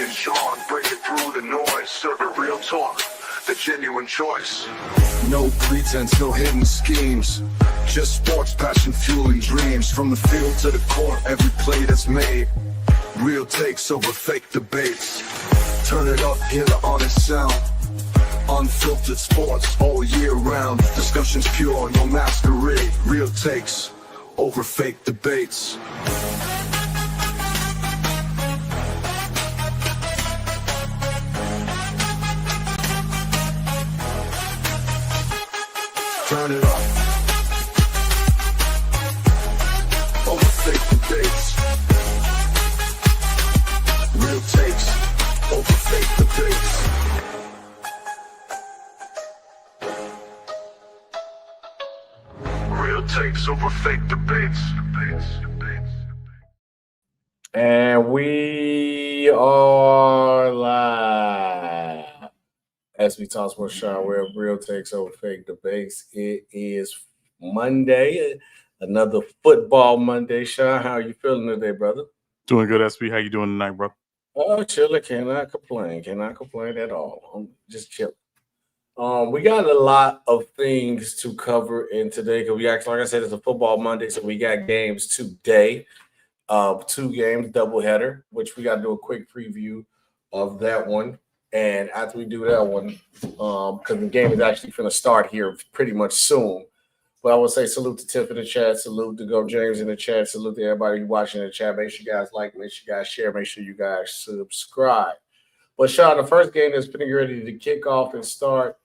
and Sean, breaking through the noise, serving real talk, the genuine choice. No pretense, no hidden schemes, just sports passion fueling dreams. From the field to the court, every play that's made, real takes over fake debates. Turn it up, hear the honest sound, unfiltered sports all year round. Discussions pure, no masquerade, real takes over fake debates. Turn it up. Over fake debates. Real takes. Over fake debates. Real takes over fake debates. And we are live. As we talk about Sean, we're real takes over fake debates. It is Monday, another football Monday. Sean, how are you feeling today, brother? Doing good, SB. How you doing tonight, bro? Oh, chilling. Cannot complain. Cannot complain at all. I'm just chilling. We got a lot of things to cover in today because we actually, like I said, it's a football Monday, so we got games today. 2 games, doubleheader, which we got to do a quick preview of that one. And after we do that one, because the game is actually going to start here pretty much soon. But I would say salute to Tiff in the chat, salute to Go James in the chat, salute to everybody watching in the chat. Make sure you guys like, make sure you guys share, make sure you guys subscribe. But Sean, the first game that's getting ready to kick off and start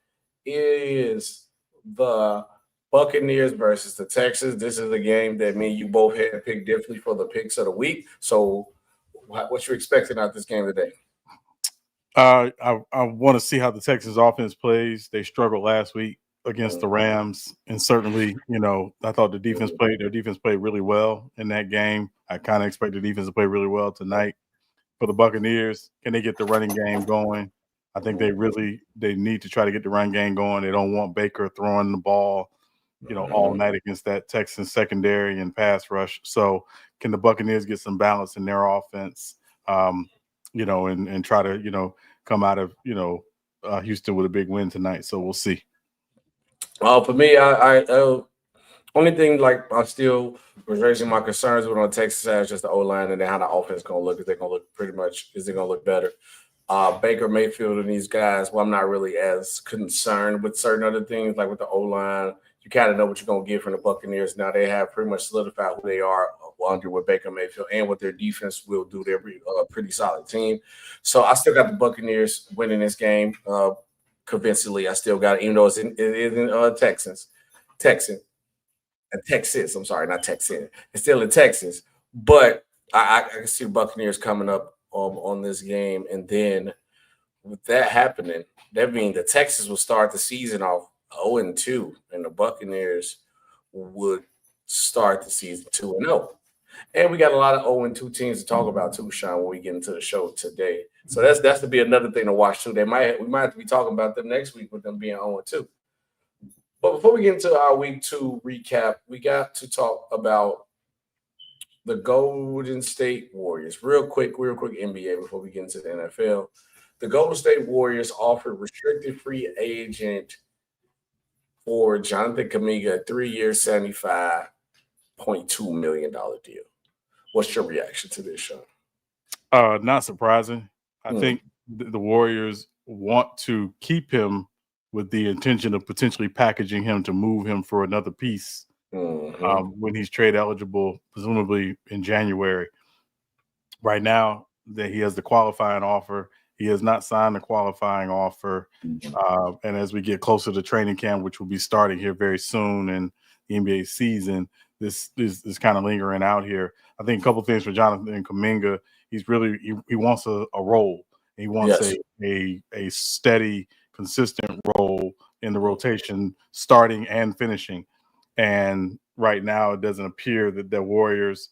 is the Buccaneers versus the Texans. This is a game that me and you both had picked differently for the picks of the week. So what you expecting out of this game today? I want to see how the Texans offense plays. They struggled last week against the Rams, and certainly, I thought their defense played really well in that game. I kind of expect the defense to play really well tonight. For the Buccaneers, can they get the running game going? I think they need to try to get the run game going. They don't want Baker throwing the ball, all night against that Texans secondary and pass rush. So can the Buccaneers get some balance in their offense? And try to, come out of, Houston with a big win tonight. So we'll see. For me, I only thing I still was raising my concerns with on the Texas side is just the O-line and then how the offense is going to look. Is they going to look is it going to look better? Baker Mayfield and these guys, well, I'm not really as concerned with certain other things, like with the O-line. You kind of know what you're going to get from the Buccaneers. Now they have pretty much solidified who they are under with Baker Mayfield and what their defense will do. They're a pretty solid team. So I still got the Buccaneers winning this game convincingly. I still got it, even though it is in Texas. I'm sorry, not Texas. It's still in Texas. But I can see the Buccaneers coming up on this game. And then with that happening, that means the Texans will start the season off 0-2, and the Buccaneers would start the season 2-0. And we got a lot of 0-2 teams to talk about too, Sean, when we get into the show today. So that's to be another thing to watch too. We might have to be talking about them next week with them being 0-2. But before we get into our week 2 recap, we got to talk about the Golden State Warriors. Real quick NBA before we get into the NFL. The Golden State Warriors offered restricted free agent for Jonathan Kuminga, a 3-year, $75.2 million deal. What's your reaction to this, Sean? Not surprising. I think the Warriors want to keep him with the intention of potentially packaging him to move him for another piece when he's trade eligible, presumably in January. Right now, that he has the qualifying offer. He has not signed the qualifying offer. And as we get closer to training camp, which will be starting here very soon in the NBA season, this is kind of lingering out here. I think a couple of things for Jonathan Kuminga. He's really he wants a role. He wants a steady, consistent role in the rotation, starting and finishing. And right now, it doesn't appear that the Warriors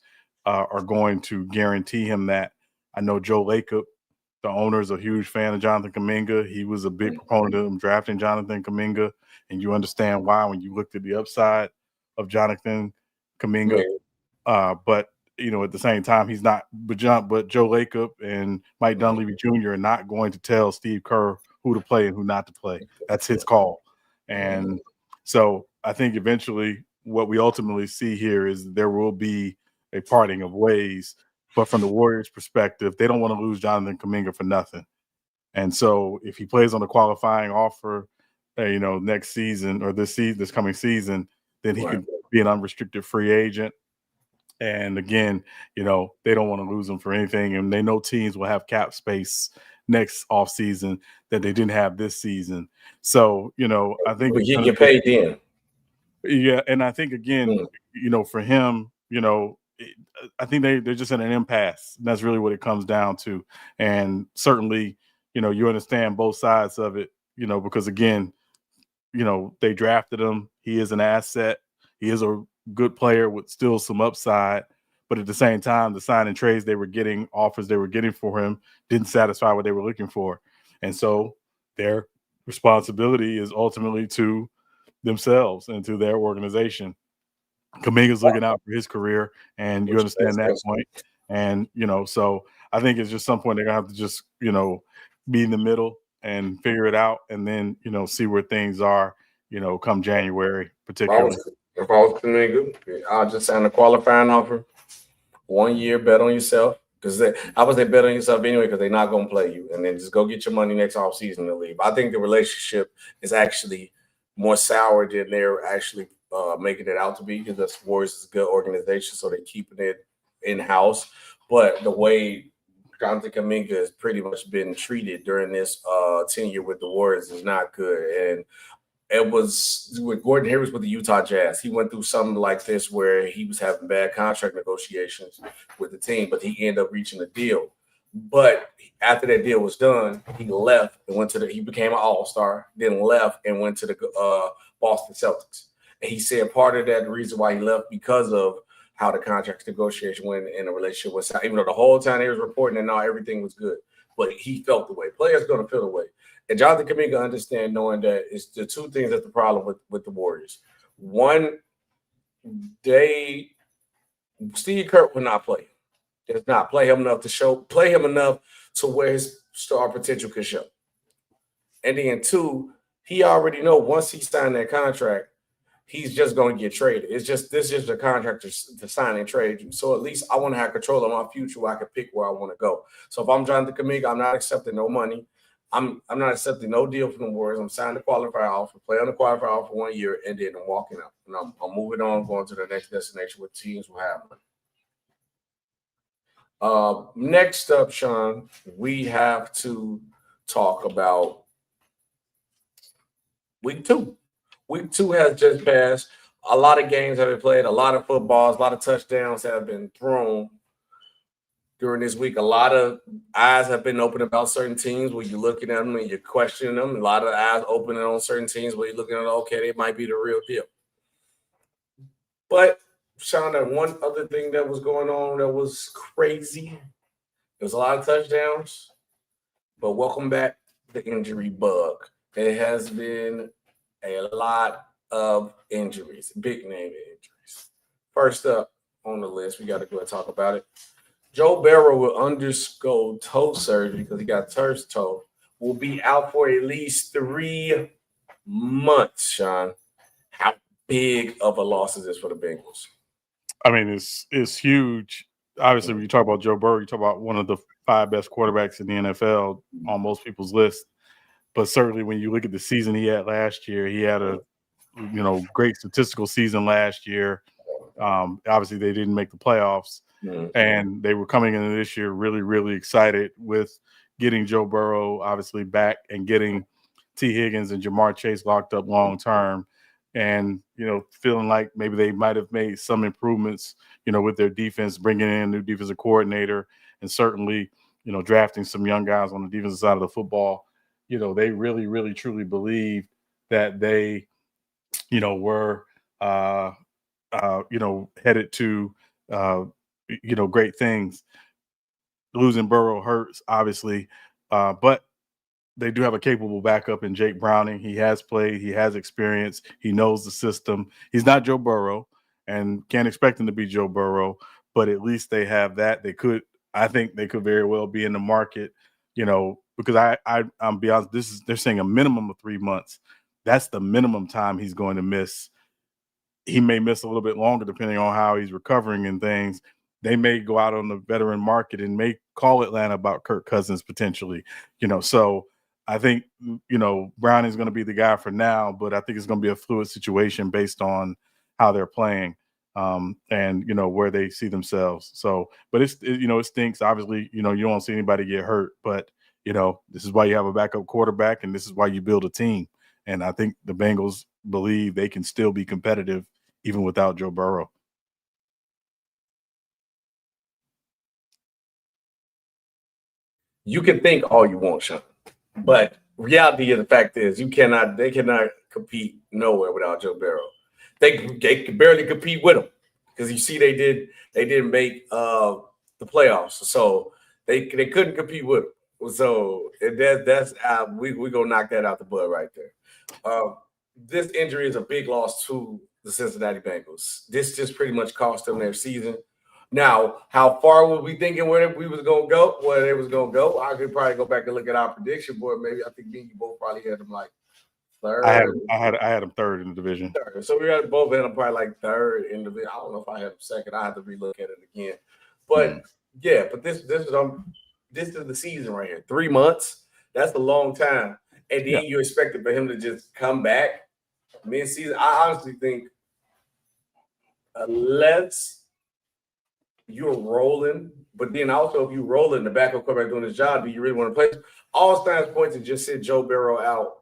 are going to guarantee him that. I know Joe Lacob, the owner, is a huge fan of Jonathan Kuminga. He was a big proponent of him drafting Jonathan Kuminga, and you understand why when you looked at the upside of Jonathan Kuminga. But at the same time, he's not, but Joe Lacob and Mike Dunleavy Jr. are not going to tell Steve Kerr who to play and who not to play. That's his call. And so I think eventually what we ultimately see here is there will be a parting of ways. But from the Warriors' perspective, they don't want to lose Jonathan Kuminga for nothing. And so if he plays on the qualifying offer, next season or this coming season, then he could be an unrestricted free agent. And again, they don't want to lose him for anything. And they know teams will have cap space next offseason that they didn't have this season. So, I think you get paid then. Yeah. And I think, again, for him, I think they're just in an impasse. And that's really what it comes down to. And certainly, you understand both sides of it, because, again, they drafted him. He is an asset. He is a good player with still some upside. But at the same time, the signing trades offers they were getting for him didn't satisfy what they were looking for. And so their responsibility is ultimately to themselves and to their organization. Kuminga's looking out for his career, and you understand that point. And, so I think it's just some point they're going to have to just, be in the middle and figure it out, and then, see where things are, come January, particularly. If I was Kuminga, I'll just sign a qualifying offer. 1 year, bet on yourself. Because I would say bet on yourself anyway, because they're not going to play you. And then just go get your money next offseason and leave. I think the relationship is actually more sour than they're actually making it out to be, because the Warriors is a good organization, so they're keeping it in-house. But the way Jonathan Kuminga has pretty much been treated during this tenure with the Warriors is not good. And it was with Gordon Hayward with the Utah Jazz. He went through something like this where he was having bad contract negotiations with the team, but he ended up reaching a deal. But after that deal was done, he left and he became an all-star, then left and went to the Boston Celtics. And he said part of that, the reason why he left, because of how the contract negotiation went in a relationship with, even though the whole time they was reporting that now everything was good, but he felt the way. Players going to feel the way. And Jonathan Kuminga understand, knowing that it's the two things that's the problem with the Warriors. One, Steve Kerr will not play. Does not play him enough to where his star potential could show. And then two, he already know once he signed that contract, he's just going to get traded. This is just a contract to sign and trade you. So at least I want to have control of my future where I can pick where I want to go. So if I'm Jonathan Kuminga, I'm not accepting no money. I'm not accepting no deal from the Warriors. I'm signing the qualifier offer, play on the qualifier offer for 1 year, and then I'm walking out. And I'm moving on, going to the next destination where teams will have money. Next up, Sean, we have to talk about week 2. Week 2 has just passed. A lot of games have been played, a lot of footballs, a lot of touchdowns have been thrown during this week. A lot of eyes have been open about certain teams where you're looking at them and you're questioning them. A lot of eyes opening on certain teams where you're looking at, okay, they might be the real deal. But, Sean, one other thing that was going on that was crazy, there was a lot of touchdowns, but welcome back the injury bug. It has been a lot of injuries, big name injuries. First up on the list, we got to go and talk about it. Joe Burrow will undergo toe surgery because he got turf toe. Will be out for at least 3 months, Sean. How big of a loss is this for the Bengals? I mean, it's huge. Obviously, when you talk about Joe Burrow, you talk about one of the 5 best quarterbacks in the NFL on most people's list. But certainly when you look at the season he had last year, he had a great statistical season last year. Obviously, they didn't make the playoffs. And they were coming into this year really, really excited with getting Joe Burrow obviously back and getting T. Higgins and Jamar Chase locked up long term, and feeling like maybe they might have made some improvements with their defense, bringing in a new defensive coordinator, and certainly drafting some young guys on the defensive side of the football. They really, really, truly believed that they were headed to great things. Losing Burrow hurts, obviously, but they do have a capable backup in Jake Browning. He has played, he has experience, he knows the system. He's not Joe Burrow, and can't expect him to be Joe Burrow, but at least they have that. I think they could very well be in the market, because I'm be honest, they're saying a minimum of 3 months. That's the minimum time he's going to miss. He may miss a little bit longer depending on how he's recovering and things. They may go out on the veteran market and may call Atlanta about Kirk Cousins potentially, so I think, Brown is going to be the guy for now, but I think it's going to be a fluid situation based on how they're playing, and, where they see themselves. So, but it stinks. Obviously, you don't want to see anybody get hurt, but, this is why you have a backup quarterback, and this is why you build a team. And I think the Bengals believe they can still be competitive even without Joe Burrow. You can think all you want, Sean, but reality of the fact is they cannot compete nowhere without Joe Burrow. They can barely compete with him because you see they didn't make the playoffs, so they couldn't compete with him. So that's we gonna knock that out the bud right there. This injury is a big loss to the Cincinnati Bengals. This just pretty much cost them their season. Now, how far were we thinking where they was going to go? I could probably go back and look at our prediction board. Maybe I think me and you both probably had them like third. I had them third in the division. Third. So we had both had them probably like third in the division. I don't know if I had them second. I have to relook at it again. But yeah, but this is the season right here. 3 months. That's a long time. And then you expected for him to just come back mid-season. I honestly think unless you're rolling, but then also if you rolling, the backup quarterback doing his job, do you really want to play? All signs point to just sit Joe Burrow out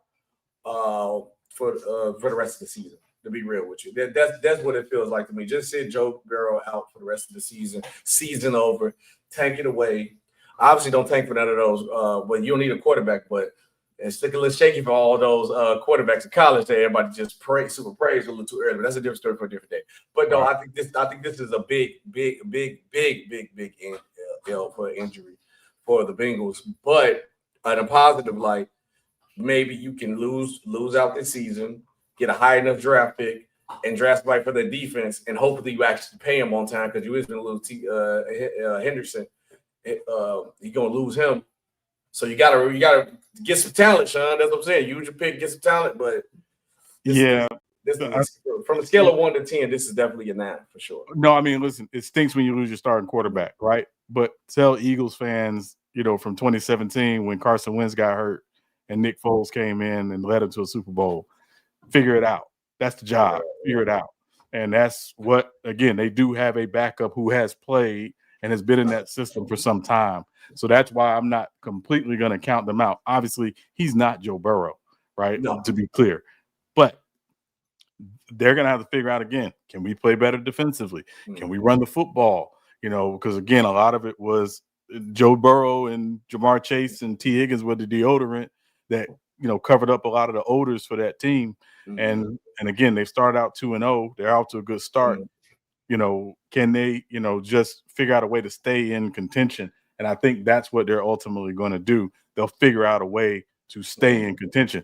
for the rest of the season. To be real with you, that's what it feels like to me. Just sit Joe Burrow out for the rest of the season. Season over. Tank it away. Obviously, don't tank for none of those. But you don't need a quarterback. But it's looking a little shaky for all those quarterbacks in college that everybody just praise a little too early. But that's a different story for a different day. But no, I think this is a big L for injury for the Bengals. But in a positive light, maybe you can lose out this season, get a high enough draft pick, and draft somebody for the defense, and hopefully you actually pay him on time because you is going to lose Henderson. You're going to lose him. So you gotta get some talent, Sean. That's what I'm saying. Use your pick, get some talent, but from a scale of 1 to 10, this is definitely a 9 for sure. No, I mean, listen, it stinks when you lose your starting quarterback, right? But tell Eagles fans, from 2017 when Carson Wentz got hurt and Nick Foles came in and led him to a Super Bowl, figure it out. That's the job. Figure it out. And that's what, again, they do have a backup who has played and has been in that system for some time. So that's why I'm not completely going to count them out. Obviously, he's not Joe Burrow, right? No. To be clear. But they're going to have to figure out again, can we play better defensively? Can we run the football? Because, again, a lot of it was Joe Burrow and Jamar Chase and T. Higgins with the deodorant that, covered up a lot of the odors for that team. And again, they started out 2-0. They're out to a good start. Can they, just figure out a way to stay in contention? And I think that's what they're ultimately going to do. They'll figure out a way to stay in contention.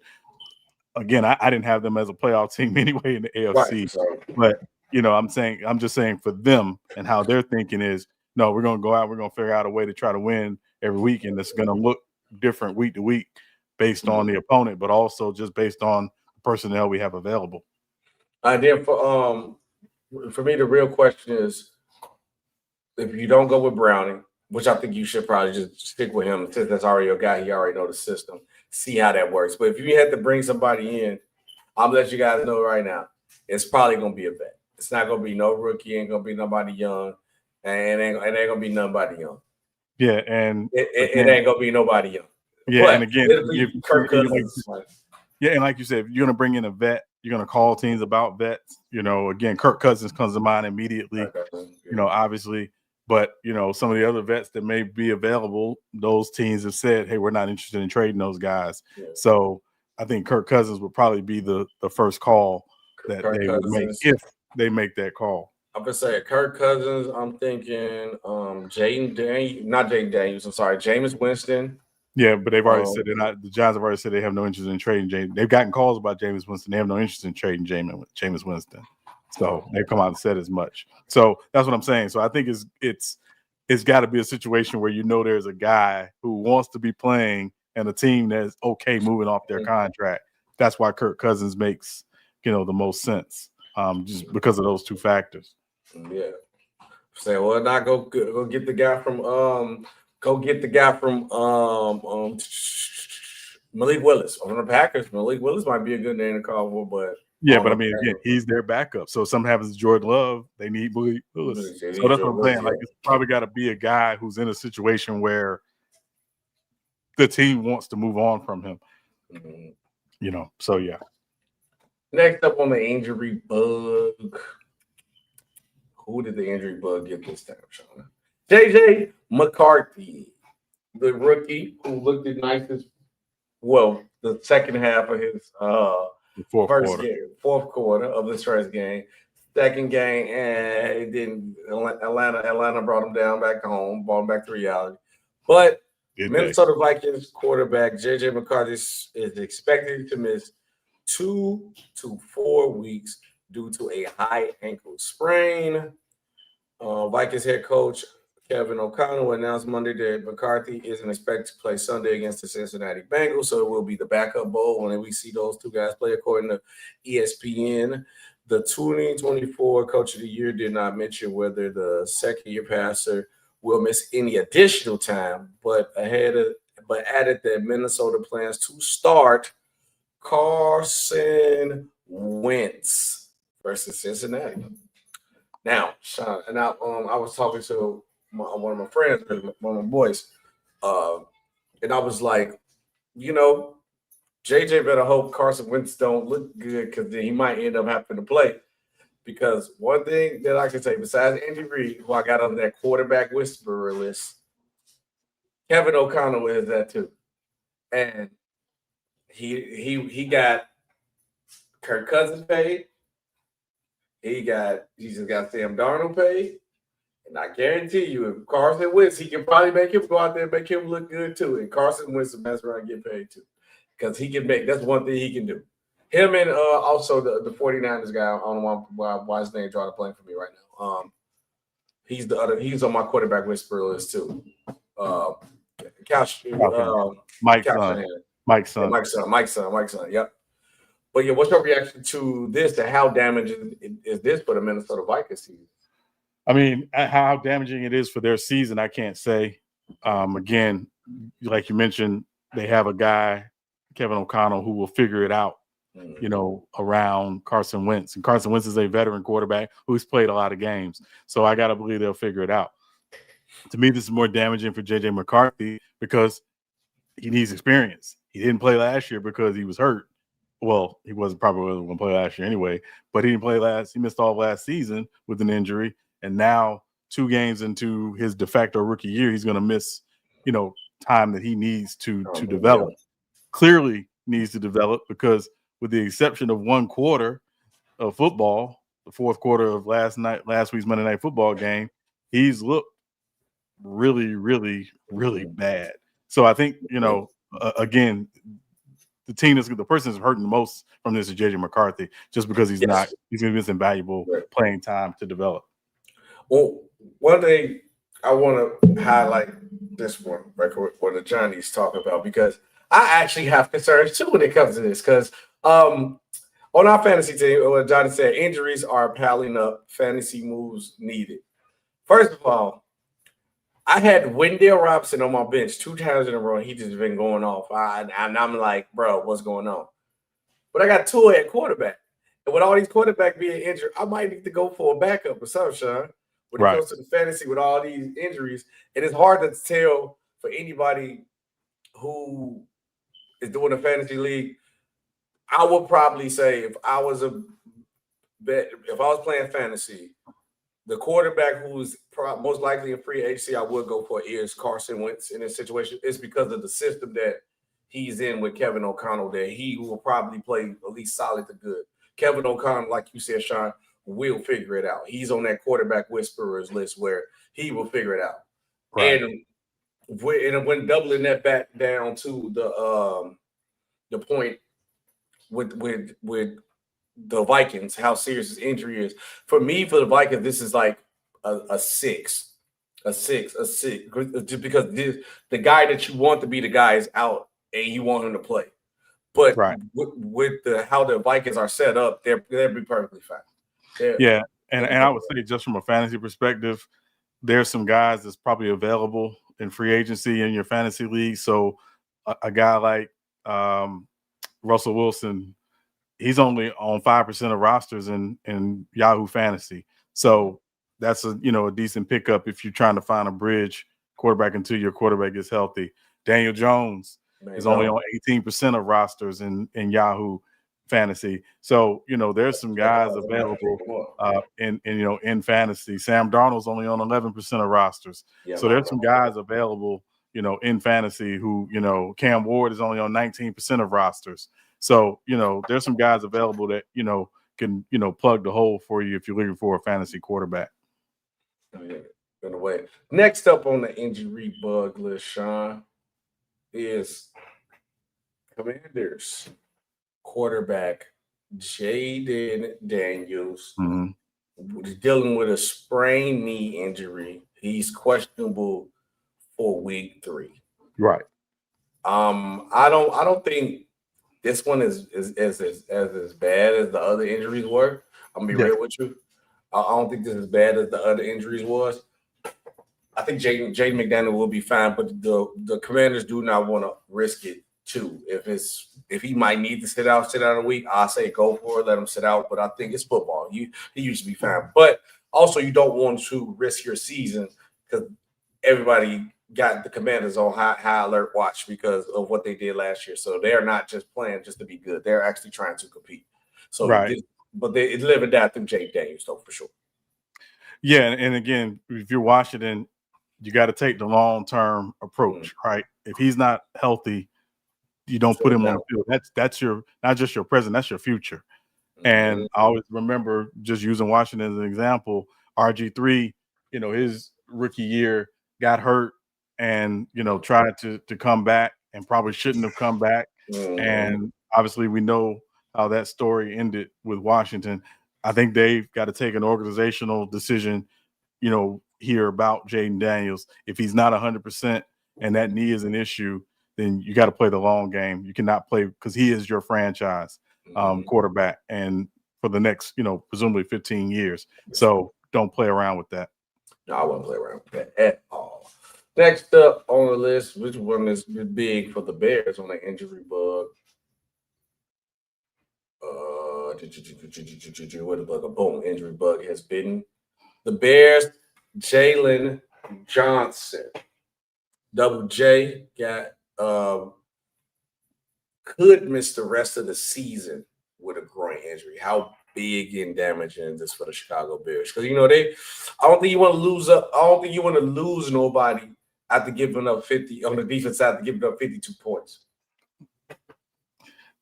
Again, I didn't have them as a playoff team anyway in the AFC. Right, but, I'm just saying for them and how they're thinking is, no, we're going to go out. We're going to figure out a way to try to win every week. And it's going to look different week to week based on the opponent, but also just based on the personnel we have available. Then for me, the real question is, if you don't go with Browning, which I think you should probably just stick with him since that's already your guy, he already know the system, see how that works. But if you had to bring somebody in, I'm gonna let you guys know right now, it's probably gonna be a vet. It's not gonna be no rookie, ain't gonna be nobody young, and ain't gonna be nobody young. Yeah, and it ain't gonna be nobody young. Yeah, but and again, Kirk Cousins. And like you said, if you're gonna bring in a vet, you're gonna call teams about vets. Again, Kirk Cousins comes to mind immediately. Obviously, but some of the other vets that may be available, those teams have said, "Hey, we're not interested in trading those guys." Yeah. So I think Kirk Cousins would probably be the first call that they would make if they make that call. I'm gonna say Kirk Cousins. I'm thinking Jameis Winston. Yeah, but they've already said they're not. The Giants have already said they have no interest in trading Jameis. They've gotten calls about Jameis Winston. They have no interest in trading Jameis Winston. So they've come out and said as much. So that's what I'm saying. So I think it's got to be a situation where there's a guy who wants to be playing and a team that's okay moving off their contract. That's why Kirk Cousins makes the most sense, just because of those two factors. Yeah. Say, well, not go get the guy from Malik Willis on the Packers. Malik Willis might be a good name to call for, but yeah, but I mean, again, he's their backup. So if something happens to Jordan Love, they need Malik Willis. So that's what I'm saying. Like, it's probably got to be a guy who's in a situation where the team wants to move on from him. So yeah. Next up on the injury bug. Who did the injury bug get this time, Sean? JJ McCarthy, the rookie who looked the nicest. Well, the second half of his fourth quarter of this first game. Second game, and it didn't. Atlanta brought him down back to home, brought him back to reality. But Minnesota Vikings quarterback JJ McCarthy is expected to miss 2 to 4 weeks due to a high ankle sprain. Vikings head coach Kevin O'Connell announced Monday that McCarthy isn't expected to play Sunday against the Cincinnati Bengals, so it will be the backup bowl when we see those two guys play, according to ESPN. The 2024 Coach of the Year did not mention whether the second-year passer will miss any additional time, but added that Minnesota plans to start Carson Wentz versus Cincinnati. Now, Sean, and I was talking to one of my friends, one of my boys, and I was like, JJ better hope Carson Wentz don't look good, because then he might end up having to play. Because one thing that I can say, besides Andy Reid, who I got on that quarterback whisperer list, Kevin O'Connell is that too, and he got Kirk Cousins paid. He just got Sam Darnold paid. And I guarantee you, if Carson Wentz, he can probably make him go out there and make him look good too. And Carson Wentz is mess around and get paid too. Because he can that's one thing he can do. Him and also the 49ers guy, I don't know why his name drawing a blank for me right now. He's on my quarterback whisperer list too. Mike's son. Yep. But yeah, what's your reaction to this? To how damaging is this for the Minnesota Vikings season? I mean, how damaging it is for their season, I can't say. Again, like you mentioned, they have a guy, Kevin O'Connell, who will figure it out, around Carson Wentz. And Carson Wentz is a veteran quarterback who's played a lot of games. So I got to believe they'll figure it out. To me, this is more damaging for JJ McCarthy because he needs experience. He didn't play last year because he was hurt. Well, he wasn't probably going to play last year anyway, but he didn't play he missed all last season with an injury. And now 2 games into his de facto rookie year, he's going to miss, time that he needs to develop. Clearly needs to develop, because with the exception of one quarter of football, the fourth quarter of last week's Monday Night Football game, he's looked really, really, really bad. So I think, again, the person that's hurting the most from this is JJ McCarthy, just because he's going to miss invaluable playing time to develop. Well, one thing I want to highlight this one record what the Johnny's talking about, because I actually have concerns too when it comes to this, because on our fantasy team, what Johnny said, injuries are piling up, fantasy moves needed. First of all, I had Wendell Robinson on my bench 2 times in a row, and he just been going off. And I'm like, bro, what's going on? But I got Tua at quarterback. And with all these quarterbacks being injured, I might need to go for a backup or something, Sean. When it comes to the fantasy with all these injuries, and it's hard to tell for anybody who is doing a fantasy league. I would probably say if I was playing fantasy, the quarterback who's most likely in free agency I would go for is Carson Wentz in this situation. It's because of the system that he's in with Kevin O'Connell, that he will probably play at least solid to good. Kevin O'Connell, like you said, Sean, will figure it out. He's on that quarterback whisperers list where he will figure it out. Right. And when doubling that back down to the point with the Vikings, how serious his injury is. For me, for the Vikings, this is like a 6. A 6, just because the guy that you want to be the guy is out and you want him to play. But Right. with how the Vikings are set up, they'll be perfectly fine. Yeah, and I would say just from a fantasy perspective, there's some guys that's probably available in free agency in your fantasy league. So a guy like Russell Wilson, he's only on 5% of rosters in Yahoo Fantasy. So that's a decent pickup if you're trying to find a bridge quarterback until your quarterback gets healthy. Daniel Jones is only on 18% of rosters in Yahoo Fantasy. So there's some guys available in fantasy. Sam Darnold's only on 11% of rosters. So there's some guys available in fantasy who Cam Ward is only on 19% of rosters. So, there's some guys available that, can, plug the hole for you if you're looking for a fantasy quarterback. Oh, yeah. In a way. Next up on the injury bug list, Sean, is Commanders quarterback Jaden Daniels dealing with a sprained knee injury. He's questionable for week 3. Right. I don't think this one is as bad as the other injuries were. I'm gonna be real with you. I don't think this is as bad as the other injuries was. I think Jaden McDaniel will be fine, but the Commanders do not want to risk it too. If he might need to sit out a week, I say go for it, let him sit out. But I think it's football. He usually be fine. But also you don't want to risk your season because everybody got the Commanders on high alert watch because of what they did last year. So they're not just playing just to be good. They're actually trying to compete. So right. But they live and die through Jaden Daniels, though, for sure. Yeah, and again, if you're Washington, you got to take the long-term approach, right? If he's not healthy, you don't put him on the field. That's your not just your present, that's your future. And I always remember just using Washington as an example. RG3, his rookie year got hurt and tried to come back and probably shouldn't have come back. And obviously we know how that story ended with Washington. I think they've got to take an organizational decision, here about Jaden Daniels. If he's not 100% and that knee is an issue, then you got to play the long game. You cannot play because he is your franchise quarterback and for the next, presumably 15 years. So don't play around with that. No, I wouldn't play around with that at all. Next up on the list, which one is big for the Bears on the injury bug? Where the bug? A boom, injury bug has bitten the Bears. Jalen Johnson, Double J, got could miss the rest of the season with a groin injury. How big and damaging is this for the Chicago Bears? Because I don't think you want to lose up. I don't think you want to lose nobody after giving up 50 on the defense after giving up 52 points.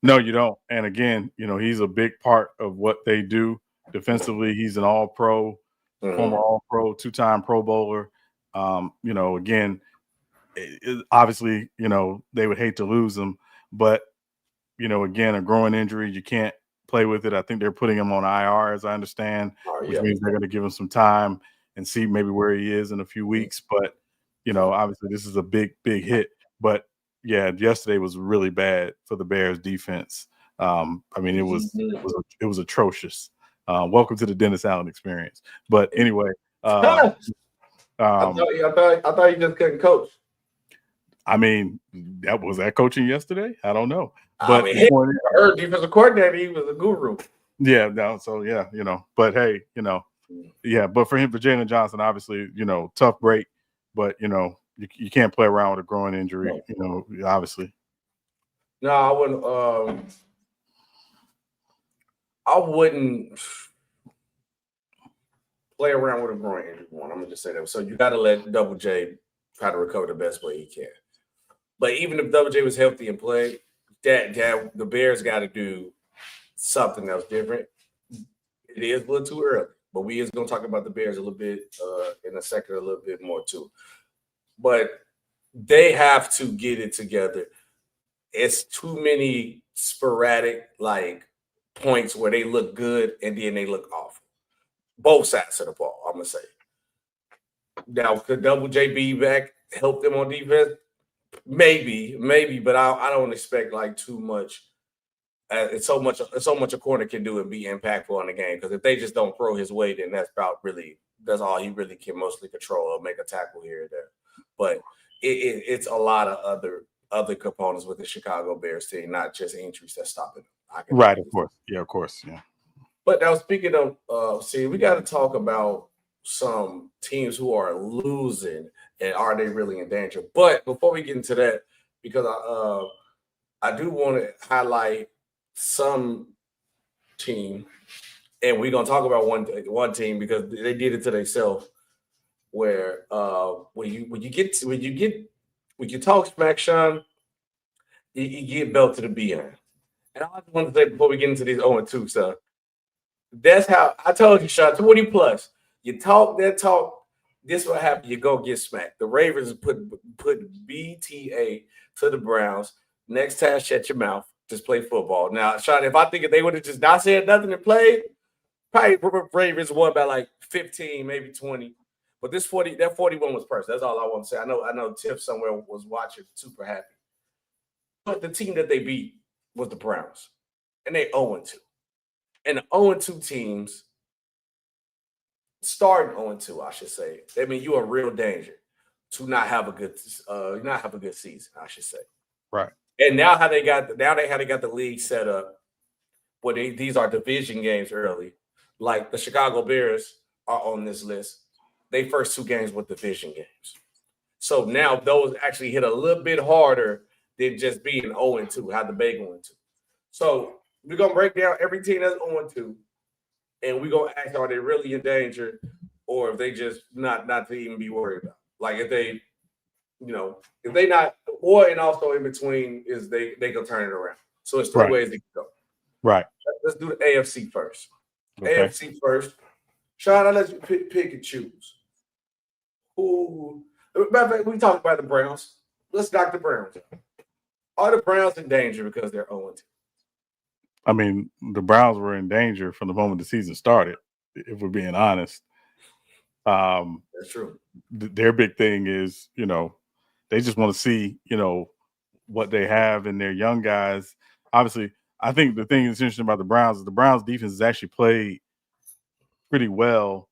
No, you don't. And again, he's a big part of what they do defensively. He's an all-pro, former all-pro, 2-time Pro Bowler. Again, obviously, they would hate to lose him, but again, a growing injury, you can't play with it. I think they're putting him on IR, as I understand, which means they're going to give him some time and see maybe where he is in a few weeks. But obviously, this is a big hit. But yeah, yesterday was really bad for the Bears defense. It was atrocious. Welcome to the Dennis Allen experience. But anyway, I thought you just couldn't coach. Was that coaching yesterday? I don't know. But her defensive coordinator, he was a guru. Yeah, no, so yeah, but hey, yeah, but for Jalen Johnson, obviously, tough break, but you can't play around with a growing injury, obviously. No, I wouldn't play around with a groin injury. I'm gonna just say that. So you got to let Double J try to recover the best way he can. But even if Double J was healthy and played, that the Bears got to do something else different. It is a little too early, but we is going to talk about the Bears a little bit in a second, a little bit more too. But they have to get it together. It's too many sporadic points where they look good and then they look awful. Both sides of the ball, I'm gonna say. Now, could Double J be back help them on defense? Maybe, but I don't expect like too much. It's so much a corner can do and be impactful in the game. Because if they just don't throw his way, then that's all he really can mostly control or make a tackle here and there. But it's a lot of other components with the Chicago Bears team, not just injuries that's stopping them. Right, of course. Yeah, of course. Yeah. But now speaking of, we got to talk about some teams who are losing and are they really in danger? But before we get into that, because I do want to highlight some team, and we're gonna talk about one team because they did it to themselves. Where when you talk smack, Sean, you get belt to the behind. And I just want to say before we get into these 0-2 stuff, that's how I told you, Sean, 20 plus. You talk that talk, this will happen. You go get smacked. The Ravens put BTA to the Browns. Next time, shut your mouth. Just play football. Now, Sean, if I think if they would have just not said nothing and played, probably Ravens won by like 15, maybe 20. But that 41 was personal. That's all I want to say. I know Tiff somewhere was watching, super happy. But the team that they beat was the Browns. And they 0-2. And the 0-2 teams, starting 0-2, I should say. I mean, you're a real danger to not have a good season, I should say. Right. And now they got the league set up where these are division games early. Like the Chicago Bears are on this list. They first 2 games were division games. So now those actually hit a little bit harder than just being 0-2, how the Bay going to. So we're gonna break down every team that's 0-2, and we're gonna ask, are they really in danger, or if they just not to even be worried about. Like if they not, or and also in between is they can turn it around. So it's 3 ways to go. Right. Let's do the AFC first. Okay. AFC first. Sean, I'll let you pick and choose. Who? Matter of fact, we talked about the Browns. Let's knock the Browns out. Are the Browns in danger because they're 0-2? I mean, the Browns were in danger from the moment the season started, if we're being honest. That's true. Their big thing is, they just want to see, what they have in their young guys. Obviously, I think the thing that's interesting about the Browns is the Browns defense has actually played pretty well,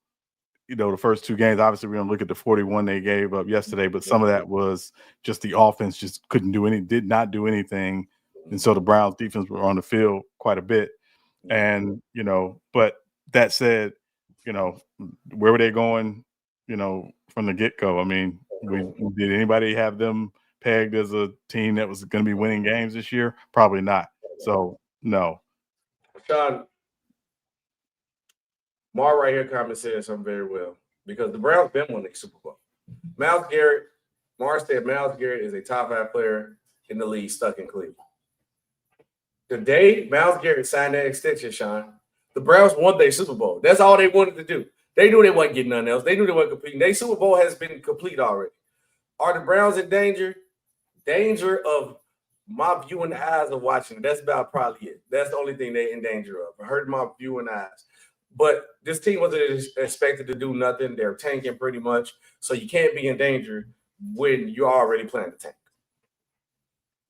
the first 2 games. Obviously, we're going to look at the 41 they gave up yesterday, but some of that was just the offense just did not do anything. And so the Browns defense were on the field quite a bit. And, but that said, where were they going, from the get-go? I mean, did anybody have them pegged as a team that was going to be winning games this year? Probably not. So, no. Sean, Mar right here comment said something very well because the Browns been winning the Super Bowl. Mar said Myles Garrett is a top 5 player in the league stuck in Cleveland. The day Myles Garrett signed that extension, Sean, the Browns won their Super Bowl. That's all they wanted to do. They knew they wasn't getting nothing else. They knew they weren't competing. Their Super Bowl has been complete already. Are the Browns in danger? Danger of my viewing eyes of watching. That's about probably it. That's the only thing they're in danger of. I heard my viewing eyes. But this team wasn't expected to do nothing. They're tanking pretty much. So you can't be in danger when you're already planning to tank.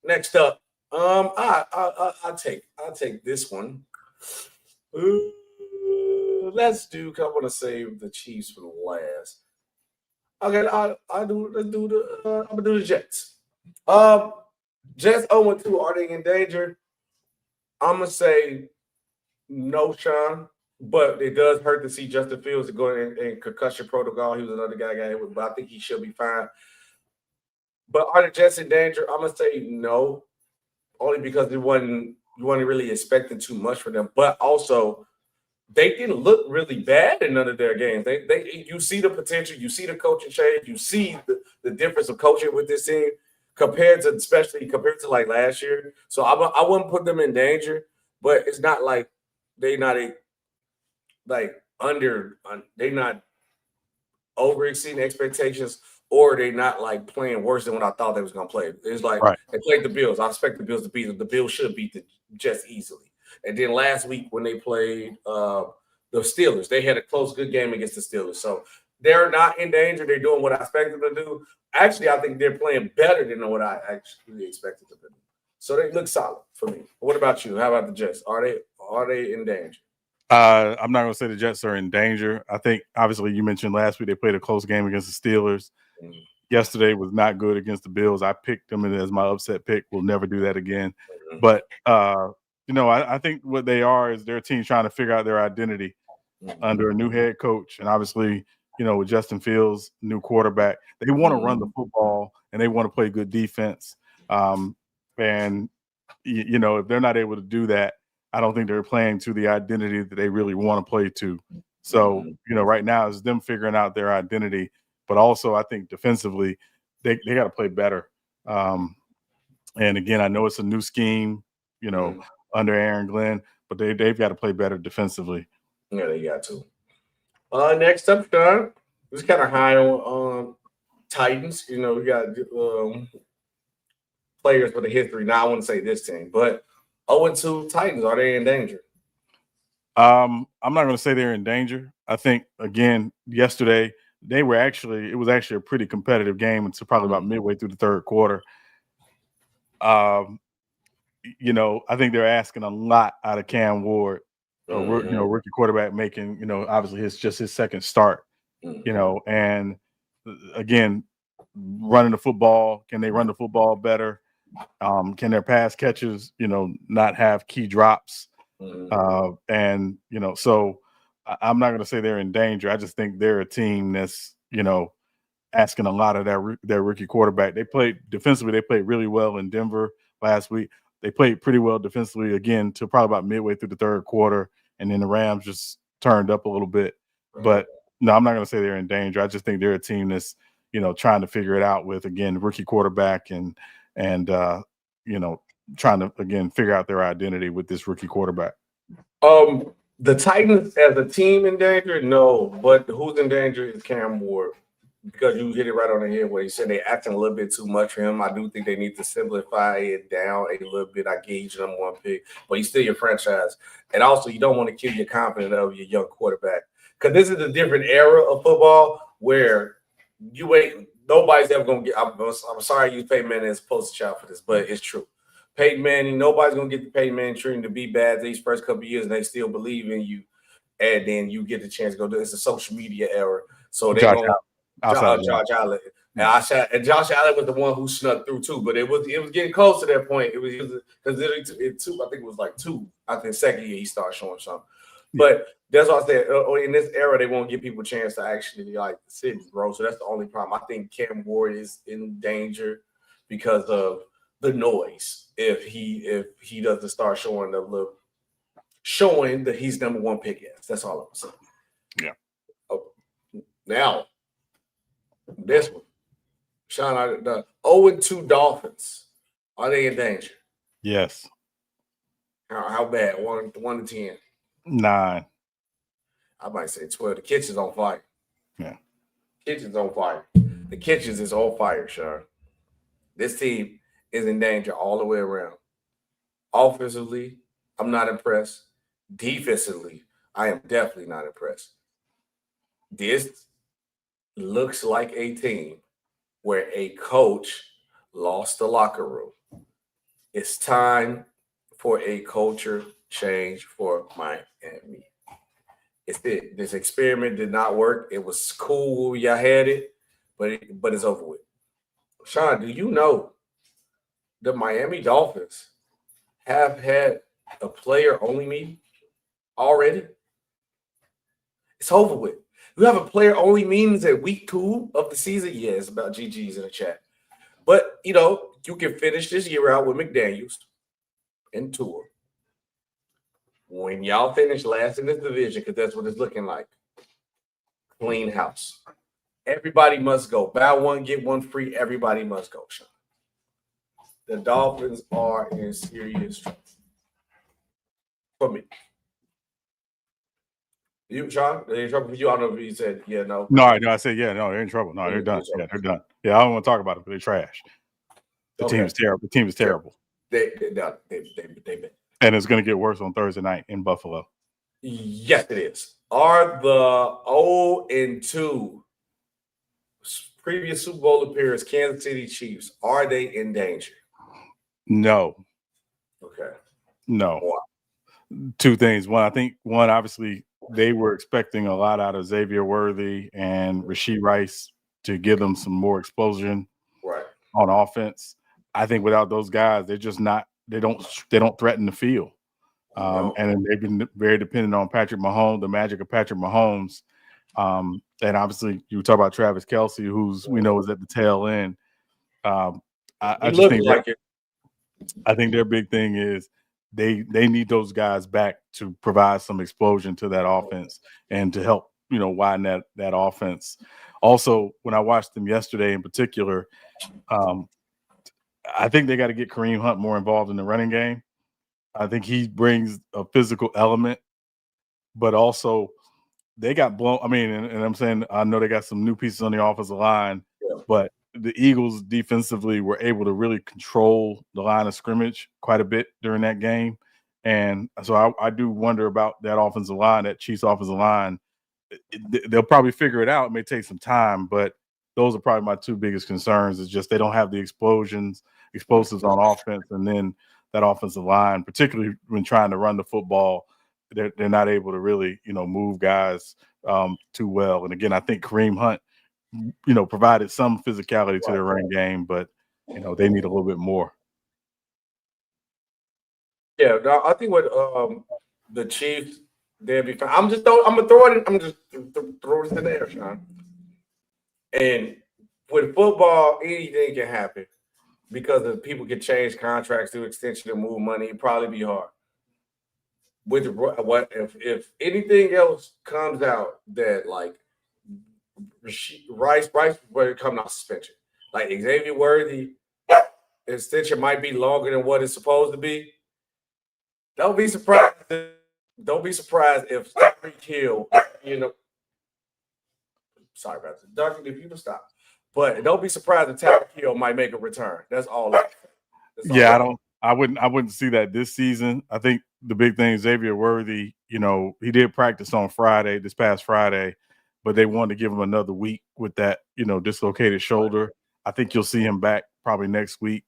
Next up, I'll take this one. Let's do. I want to save the Chiefs for the last. Okay, I'm gonna do the Jets. Jets 0-2. Are they in danger? I'm gonna say no, Sean. But it does hurt to see Justin Fields go in concussion protocol. He was another guy got hit with, but I think he should be fine. But are the Jets in danger? I'm gonna say no, only because you wasn't really expecting too much from them. But also, they didn't look really bad in none of their games. You see the potential, you see the coaching change, you see the difference of coaching with this team especially compared to like last year. So I wouldn't put them in danger, but it's not like they're not they're not over exceeding expectations, or they're not like playing worse than what I thought they was gonna play. It's like They played the Bills. I expect the Bills to beat them. The Bills should beat the Jets easily. And then last week when they played the Steelers, they had a close, good game against the Steelers. So they're not in danger. They're doing what I expected them to do. Actually, I think they're playing better than what I actually expected them to do. So they look solid for me. What about you? How about the Jets? Are they in danger? I'm not going to say the Jets are in danger. I think, obviously, you mentioned last week they played a close game against the Steelers. Mm-hmm. Yesterday was not good against the Bills. I picked them as my upset pick. We'll never do that again. Mm-hmm. But, I think what they are is their team trying to figure out their identity under a new head coach. And obviously, with Justin Fields, new quarterback, they want to run the football and they want to play good defense. And, if they're not able to do that, I don't think they're playing to the identity that they really want to play to. So, right now it's them figuring out their identity. But also, I think defensively, they got to play better. And again, I know it's a new scheme, under Aaron Glenn, but they've got to play better defensively. Yeah, they got to. Next up, John, it's kind of high on Titans. We got players with a history. Now, I wouldn't say this team, but 0-2 Titans, are they in danger? I'm not going to say they're in danger. I think, again, yesterday, it was actually a pretty competitive game until probably about midway through the third quarter. I think they're asking a lot out of Cam Ward, rookie quarterback making, obviously his second start, and again, running the football. Can they run the football better? Can their pass catches, not have key drops? So I'm not going to say they're in danger. I just think they're a team that's, asking a lot of their rookie quarterback. They played defensively. They played really well in Denver last week. They played pretty well defensively again till probably about midway through the third quarter. And then the Rams just turned up a little bit. Right. But no, I'm not going to say they're in danger. I just think they're a team that's, trying to figure it out with, again, rookie quarterback and trying to, again, figure out their identity with this rookie quarterback. The Titans as a team in danger? No, but who's in danger is Cam Ward, because you hit it right on the head where you said they're acting a little bit too much for him. I do think they need to simplify it down a little bit. I gauge number one pick, but he's still your franchise. And also, you don't want to kill your confidence of your young quarterback, because this is a different era of football where nobody's ever going to get – I'm sorry you Peyton Manning is poster child for this, but it's true. Peyton Manning, nobody's going to get the Peyton Manning treatment to be bad these first couple of years, and they still believe in you. And then you get the chance to go do it. It's a social media era. So they're going – Josh Allen. And Josh Allen was the one who snuck through too, but it was getting close to that point. It was because I think it was like two. I think second year he started showing something. But that's what I said. In this era, they won't give people a chance to actually sit, bro. So that's the only problem. I think Cam Ward is in danger because of the noise. If he doesn't start showing that he's number one pick, yes, that's all I'm saying. Yeah. Oh, now this one, Sean, the 0-2 Dolphins, are they in danger? Yes. How bad? 1 to 10. 9. I might say 12. The kitchen's on fire. Yeah. Kitchen's on fire. The kitchen is on fire, Sean. This team is in danger all the way around. Offensively, I'm not impressed. Defensively, I am definitely not impressed. This looks like a team where a coach lost the locker room. It's time for a culture change for Miami. This experiment did not work. It was cool when y'all had it, but it's over with. Sean, do you know the Miami Dolphins have had a player-only meeting already? It's over with. You have a player-only meetings at week 2 of the season? Yeah, it's about GG's in the chat. But, you can finish this year out with McDaniels and Tour. When y'all finish last in this division, because that's what it's looking like, clean house. Everybody must go. Buy one, get one free. Everybody must go, Sean. The Dolphins are in serious trouble. For me. You, Sean, they're in trouble for you? I don't know if you said yeah, no. No, I said yeah, no, they're in trouble. No, they're done. Yeah, they're done. Yeah, I don't want to talk about it, but they're trash. The team is terrible. The team is terrible. They've been. And it's going to get worse on Thursday night in Buffalo. Yes, it is. Are the 0-2 previous Super Bowl appearance Kansas City Chiefs, are they in danger? No. Okay. No. Why? Two things. One, I think obviously they were expecting a lot out of Xavier Worthy and Rashee Rice to give them some more explosion on offense. I think without those guys, they're just not. They don't threaten the field. And they've been very dependent on Patrick Mahomes, the magic of Patrick Mahomes. And obviously, you talk about Travis Kelce, who's we know is at the tail end. I just think I think their big thing is they need those guys back to provide some explosion to that offense and to help widen that offense. Also, when I watched them yesterday in particular, I think they got to get Kareem Hunt more involved in the running game. I think he brings a physical element, but also they got blown. I mean, and I'm saying I know they got some new pieces on the offensive line, but the Eagles defensively were able to really control the line of scrimmage quite a bit during that game. And so I do wonder about that offensive line, that Chiefs offensive line. They'll probably figure it out. It may take some time, but those are probably my two biggest concerns is just they don't have the explosives on offense. And then that offensive line, particularly when trying to run the football, they're not able to really, move guys too well. And again, I think Kareem Hunt, provided some physicality to their running game, but they need a little bit more. Yeah, no, I think what the Chiefs, they'll be fine. I'm gonna throw it in. I'm just throw this in the air, Sean. And with football, anything can happen because if people can change contracts, do extension, and move money, it'd probably be hard. With what if anything else comes out that like Bryce would come out suspension, like Xavier Worthy extension might be longer than what it's supposed to be. Don't be surprised if Tyreek Hill, sorry about that. Doctor, if people stop. But don't be surprised if Tyreek Hill might make a return. That's all. I wouldn't see that this season. I think the big thing, Xavier Worthy, he did practice on this past Friday, but they wanted to give him another week with that, dislocated shoulder. I think you'll see him back probably next week,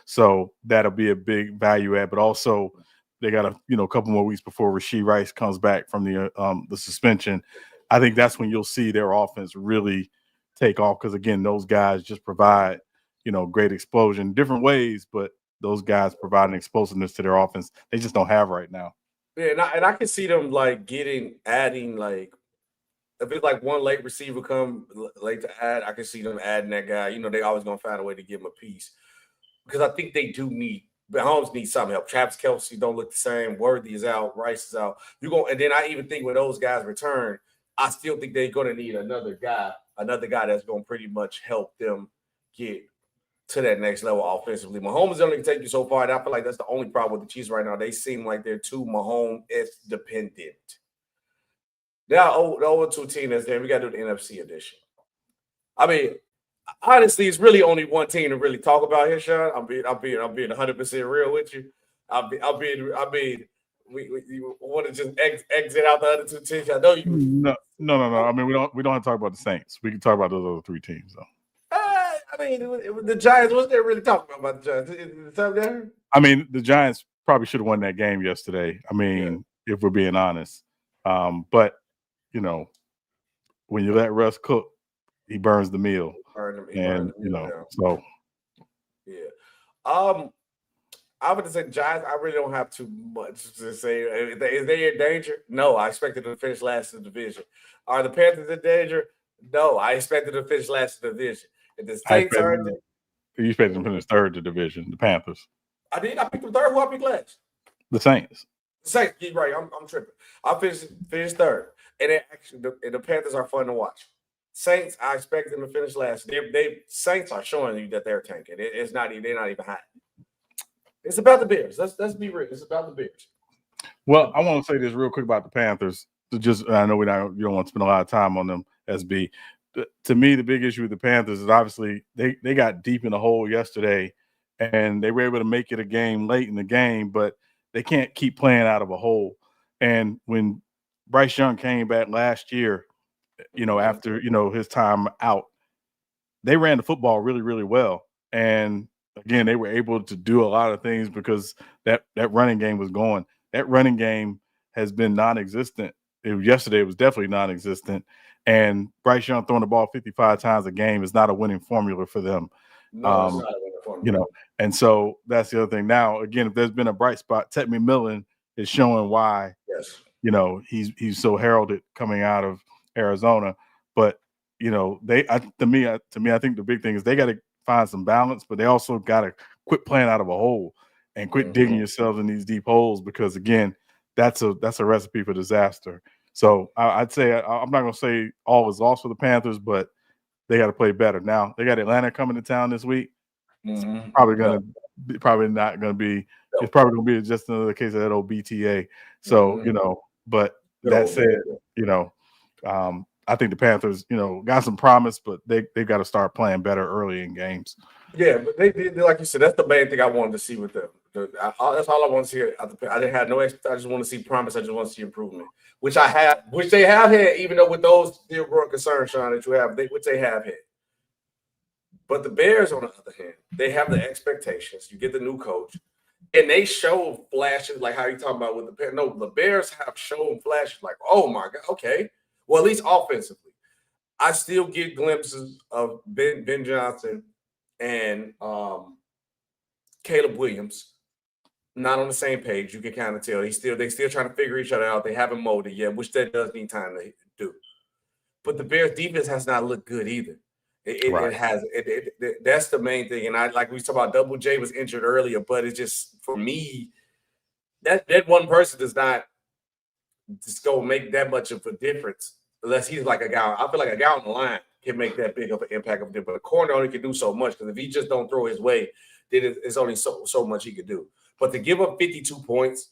so that'll be a big value add. But also they got a couple more weeks before Rashee Rice comes back from the suspension. I think that's when you'll see their offense really take off because, again, those guys just provide, great explosion different ways, but those guys provide an explosiveness to their offense they just don't have right now. Yeah, and I can see them like adding like if it's like one late receiver come late to add, I can see them adding that guy. They always gonna find a way to give him a piece because I think they do need. Mahomes needs some help. Travis Kelce don't look the same. Worthy is out. Rice is out. And then I even think when those guys return, I still think they're gonna need another guy that's gonna pretty much help them get to that next level offensively. Mahomes only can take you so far, and I feel like that's the only problem with the Chiefs right now. They seem like they're too Mahomes-esque dependent. Now, the 0-2 team that's there, we got to do the NFC edition. I mean, honestly, it's really only one team to really talk about here, Sean. I'm being 100% real with you. We want to just exit out the other two teams. I know you. No. I mean, we don't have to talk about the Saints. We can talk about those other three teams, though. I mean, the Giants, what's they really talking about the Giants? I mean, the Giants probably should have won that game yesterday. I mean, if we're being honest. But, when you let Russ cook, he burns the meal. So. Yeah. I would say Giants, I really don't have too much to say. Is they in danger? No, I expected them to finish last in the division. Are the Panthers in danger? No, I expected them to finish last in the division. If the Saints are in danger. You expected them to finish third in the division, the Panthers. I did. I picked them third. Who I picked last? The Saints. The Saints. You're right. I'm tripping. I finished third. And the Panthers are fun to watch. Saints, I expect them to finish last. Saints are showing you that they're tanking. They're not even hiding. It's about the Bears. Let's be real. It's about the Bears. Well, I want to say this real quick about the Panthers. I know you don't want to spend a lot of time on them, SB. To me, the big issue with the Panthers is obviously they got deep in the hole yesterday, and they were able to make it a game late in the game, but they can't keep playing out of a hole. And when Bryce Young came back last year, after his time out, they ran the football really, really well. And again, they were able to do a lot of things because that running game was going. That running game has been non-existent. Yesterday it was definitely non-existent. And Bryce Young throwing the ball 55 times a game is not a winning formula for them. No, it's not a winning formula. And so that's the other thing. Now, again, if there's been a bright spot, Ted McMillan is showing why. Yes. He's so heralded coming out of Arizona. But to me, I think the big thing is they got to find some balance, but they also got to quit playing out of a hole and quit digging yourselves in these deep holes, because again, that's a recipe for disaster. So I'd say I'm not going to say all is lost for the Panthers, but they got to play better. Now they got Atlanta coming to town this week. It's probably not going to be. It's probably going to be just another case of that old BTA. So but that said, I think the Panthers, got some promise, but they've got to start playing better early in games. Yeah, but they like you said, that's the main thing I wanted to see with them. That's all I want to see. I didn't have no. I just want to see promise. I just want to see improvement, which they have had, even though with those still growing concerns, Sean, that you have, which they have had. But the Bears, on the other hand, they have the expectations. You get the new coach, and they show flashes like how you talking about with the Bears. No, the Bears have shown flashes like, oh my God, okay. Well, at least offensively, I still get glimpses of Ben Johnson and Caleb Williams not on the same page. You can kind of tell they still trying to figure each other out. They haven't molded yet, which that does need time to do. But the Bears defense has not looked good either. That's the main thing. And I like we talked about, Double J was injured earlier, but it's just, for me, that one person does not just go make that much of a difference unless he's like a guy. I feel like a guy on the line can make that big of an impact of it, but a corner only can do so much, because if he just don't throw his way, then it's only so much he could do. But to give up 52 points,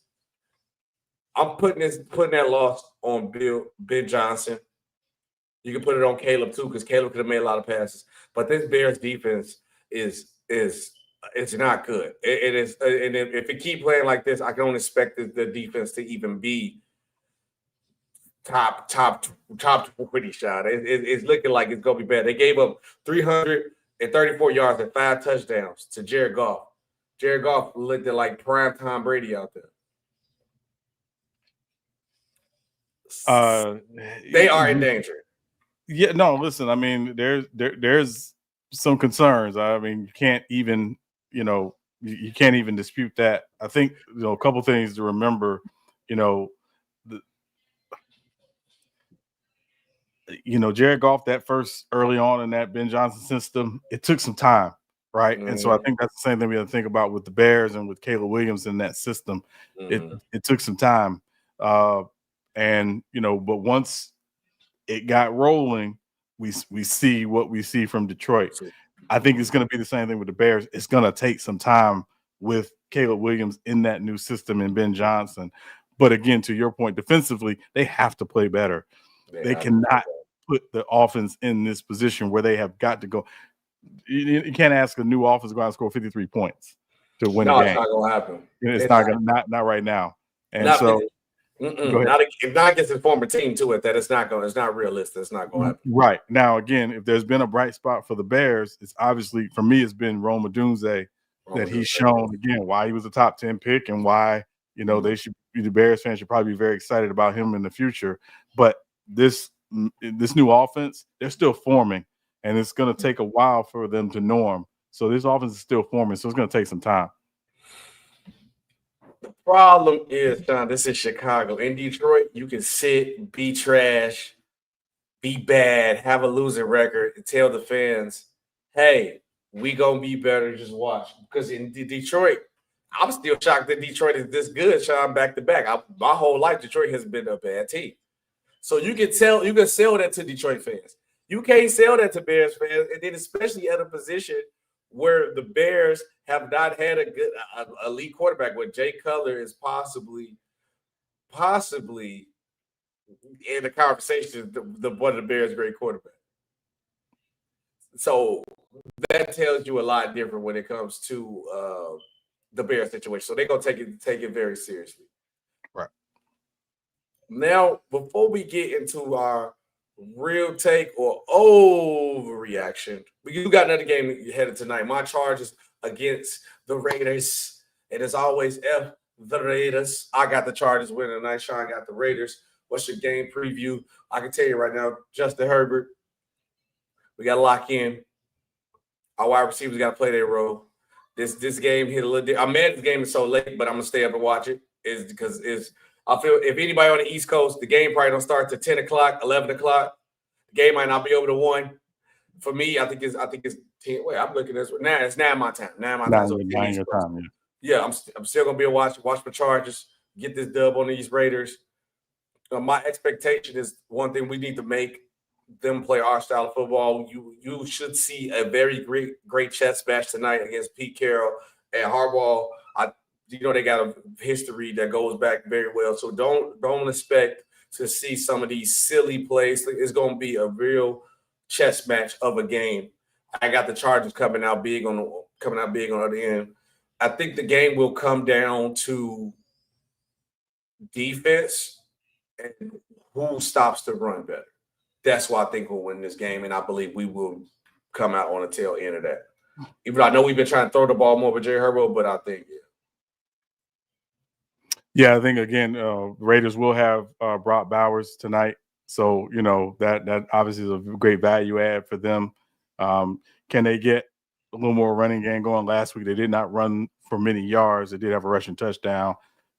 I'm putting that loss on Ben Johnson. You can put it on Caleb too, because Caleb could have made a lot of passes. But this Bears defense is not good. It is, and if it keep playing like this, I don't expect the defense to even be top 20 shot. It's looking like it's gonna be bad. They gave up 334 yards and 5 touchdowns to Jared Goff. Jared Goff looked at like primetime Brady out there. They are in danger. Yeah, no, listen, I mean, there's some concerns. I mean, you can't even dispute that. I think, a couple things to remember, Jared Goff, that first early on in that Ben Johnson system, it took some time, right? And so I think that's the same thing we have to think about with the Bears and with Caleb Williams in that system. It took some time. But once it got rolling, we see what we see from Detroit. I think it's going to be the same thing with the Bears. It's going to take some time with Caleb Williams in that new system and Ben Johnson. But again, to your point, defensively, they have to play better. They cannot put the offense in this position where they have got to go. You can't ask a new offense to go out and score 53 points to win a game. It's not going to happen. It's not going to, not right now. And not against a former team too. It's not realistic. It's not going to happen. Right now, again, if there's been a bright spot for the Bears, it's obviously, for me, it's been Rome Odunze, that he's shown again why he was a top 10 pick and why the Bears fans should probably be very excited about him in the future. But this new offense, they're still forming, and it's going to take a while for them to norm. So this offense is still forming, so it's going to take some time. The problem is, John, this is Chicago. In Detroit, you can sit, be trash, be bad, have a losing record, and tell the fans, hey, we going to be better, just watch. Because in Detroit, I'm still shocked that Detroit is this good, Sean, back to back. My whole life, Detroit has been a bad team. So you can sell that to Detroit fans. You can't sell that to Bears fans, and then especially at a position where the Bears have not had a good elite quarterback, where Jay Cutler is possibly in the conversation one of the Bears' great quarterback. So that tells you a lot different when it comes to the Bears situation. So they're gonna take it very seriously. Right. Now, before we get into our real take or overreaction, we do got another game headed tonight. My Chargers against the Raiders. And as always, the Raiders. I got the Chargers winning tonight. Sean got the Raiders. What's your game preview? I can tell you right now, Justin Herbert, we got to lock in. Our wide receivers got to play their role. This game hit a little. I'm mad this game is so late, but I'm gonna stay up and watch it. Is because I feel if anybody on the East Coast, the game probably don't start to 10 o'clock, 11 o'clock. The game might not be over to 1. For me, I think it's 10. Wait, I'm looking at this. Now it's now my time. Now my time. So yeah, I'm still gonna be a watch my Chargers, get this dub on these Raiders. My expectation is one thing we need to make them play our style of football. You should see a very great chess match tonight against Pete Carroll and Harbaugh. They got a history that goes back very well. So don't expect to see some of these silly plays. It's going to be a real chess match of a game. I got the Chargers coming out big on the other end. I think the game will come down to defense and who stops the run better. That's why I think we'll win this game, and I believe we will come out on the tail end of that. Even though I know we've been trying to throw the ball more with Jay Herbert, but I think Yeah, I think again, Raiders will have Brock Bowers tonight, so that obviously is a great value add for them. Can they get a little more running game going? Last week they did not run for many yards. They did have a rushing touchdown,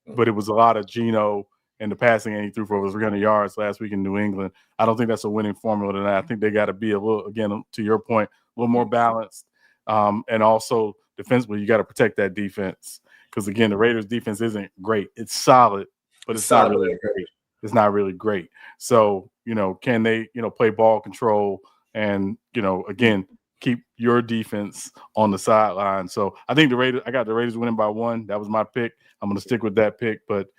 but it was a lot of Geno. And the passing game he threw for over 300 yards last week in New England. I don't think that's a winning formula tonight. I think they got to be a little, again, to your point, a little more balanced. And also defensively, you got to protect that defense. Because, again, the Raiders' defense isn't great. It's solid, but it's not really great. It's not really great. So, can they, play ball control and, again, keep your defense on the sideline. So I think I got the Raiders winning by 1. That was my pick. I'm going to stick with that pick, but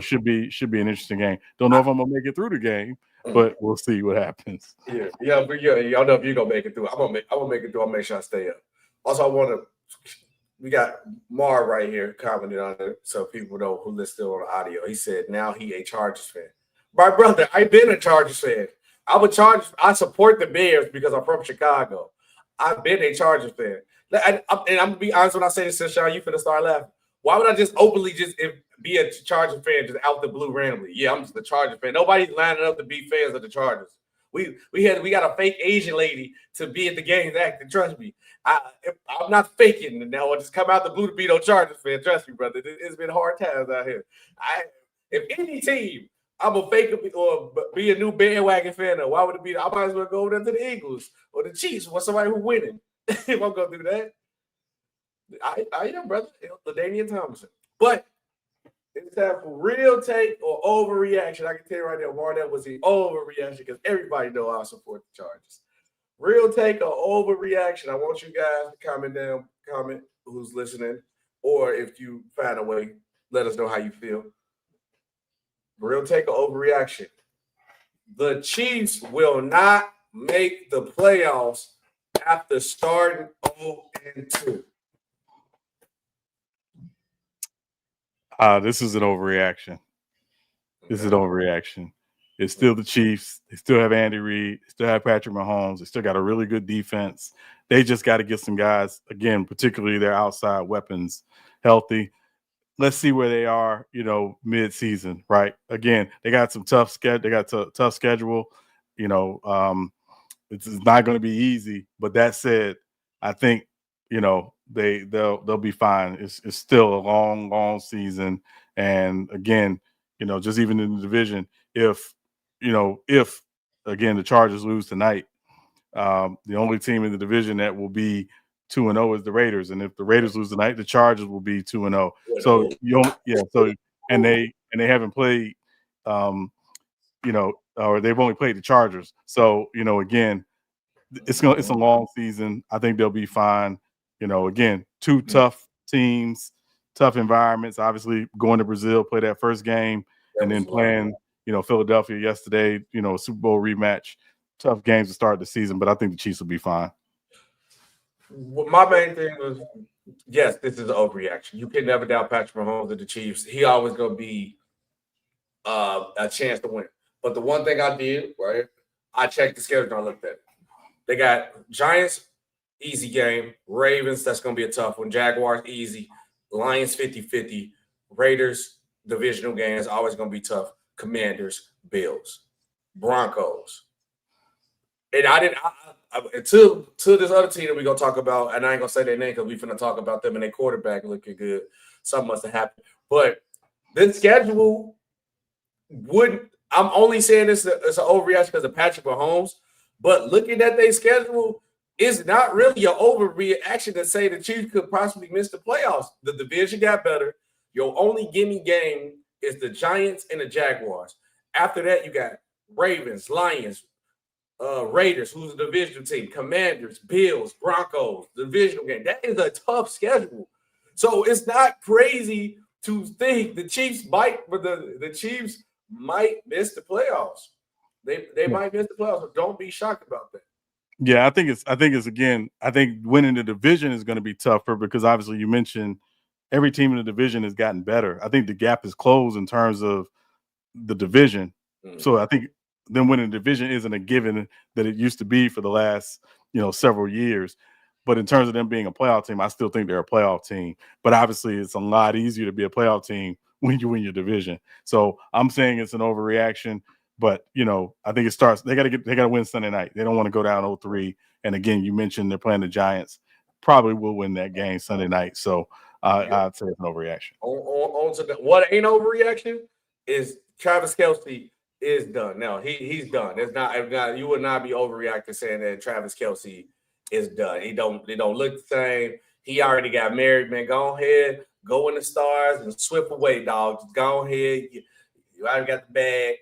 should be an interesting game. Don't know if I'm going to make it through the game, but we'll see what happens. But y'all know if you're going to make it through. I'm going to make it through. I'll make sure I stay up. Also, we got Mar right here commenting on it so people know who listened on the audio. He said now he a Chargers fan. My brother, I've been a Chargers fan. I support the Bears because I'm from Chicago. I've been a Chargers fan. And I'm going to be honest when I say this, Sean, you finna start laughing. Why would I just openly be a Chargers fan just out the blue randomly? Yeah, I'm just a Chargers fan. Nobody's lining up to be fans of the Chargers. We got a fake Asian lady to be at the games acting. Trust me. I'm not faking it now. I just come out the blue to be no Chargers fan. Trust me, brother. It's been hard times out here. If any team I'm a fake or be a new bandwagon fan. Why would it be? I might as well go over there to the Eagles or the Chiefs or somebody who's winning. If I'm going to do that, I am, brother. LaDainian Thompson. But it's time for real take or overreaction. I can tell you right now, Marnell was the overreaction because everybody know I support the Chargers. Real take or overreaction. I want you guys to comment who's listening, or if you find a way, let us know how you feel. Real take or overreaction. The Chiefs will not make the playoffs after starting 0-2. This is an overreaction. This is an overreaction. It's still the Chiefs. They still have Andy Reid. They still have Patrick Mahomes. They still got a really good defense. They just got to get some guys, again, particularly their outside weapons, healthy. Let's see where they are, mid-season, right? Again, they got some tough schedule. They got a tough schedule. It's not going to be easy. But that said, I think, they'll be fine. It's still a long, long season. And again, just even in the division, if again the Chargers lose tonight, the only team in the division that will be 2-0 is the Raiders, and if the Raiders lose tonight, the Chargers will be 2-0. So and they haven't played, or they've only played the Chargers. So again, it's a long season. I think they'll be fine. Again, two tough teams, tough environments. Obviously, going to Brazil, play that first game, and then playing Philadelphia yesterday. A Super Bowl rematch. Tough games to start the season, but I think the Chiefs will be fine. Well, my main thing was Yes, this is an overreaction. You can never doubt Patrick Mahomes and the Chiefs. He always going to be a chance to win. But the one thing I did, right, I checked the schedule and I looked at it. They got Giants, easy game. Ravens, that's going to be a tough one. Jaguars, easy. Lions, 50-50. Raiders, divisional games, always going to be tough. Commanders, Bills, Broncos. And I didn't to this other team that we're gonna talk about, and I ain't gonna say their name because we're gonna talk about them and their quarterback looking good. Something must have happened. But this schedule wouldn't. I'm only saying this as an overreaction because of Patrick Mahomes. But looking at their schedule, it's not really an overreaction to say the Chiefs could possibly miss the playoffs. The division got better. Your only gimme game is the Giants and the Jaguars. After that, you got Ravens, Lions, Raiders, who's a divisional team, Commanders, Bills, Broncos, divisional game. That is a tough schedule. So it's not crazy to think the Chiefs might, but the Chiefs might miss the playoffs. They might miss the playoffs, but don't be shocked about that. Yeah, I think winning the division is going to be tougher because obviously you mentioned every team in the division has gotten better. I think the gap is closed in terms of the division. Mm-hmm. So I think them winning the division isn't a given that it used to be for the last, several years. But in terms of them being a playoff team, I still think they're a playoff team. But obviously it's a lot easier to be a playoff team when you win your division. So I'm saying it's an overreaction. But, I think it starts – they got to win Sunday night. They don't want to go down 0-3. And, again, you mentioned they're playing the Giants. Probably will win that game Sunday night. So I'd say it's an overreaction. On to what ain't overreaction is Travis Kelce is done. No, he's done. It's not you would not be overreacting saying that Travis Kelce is done. They don't look the same. He already got married, man. Go ahead, go in the stars and swift away, dog. Just go ahead. You already got the bag.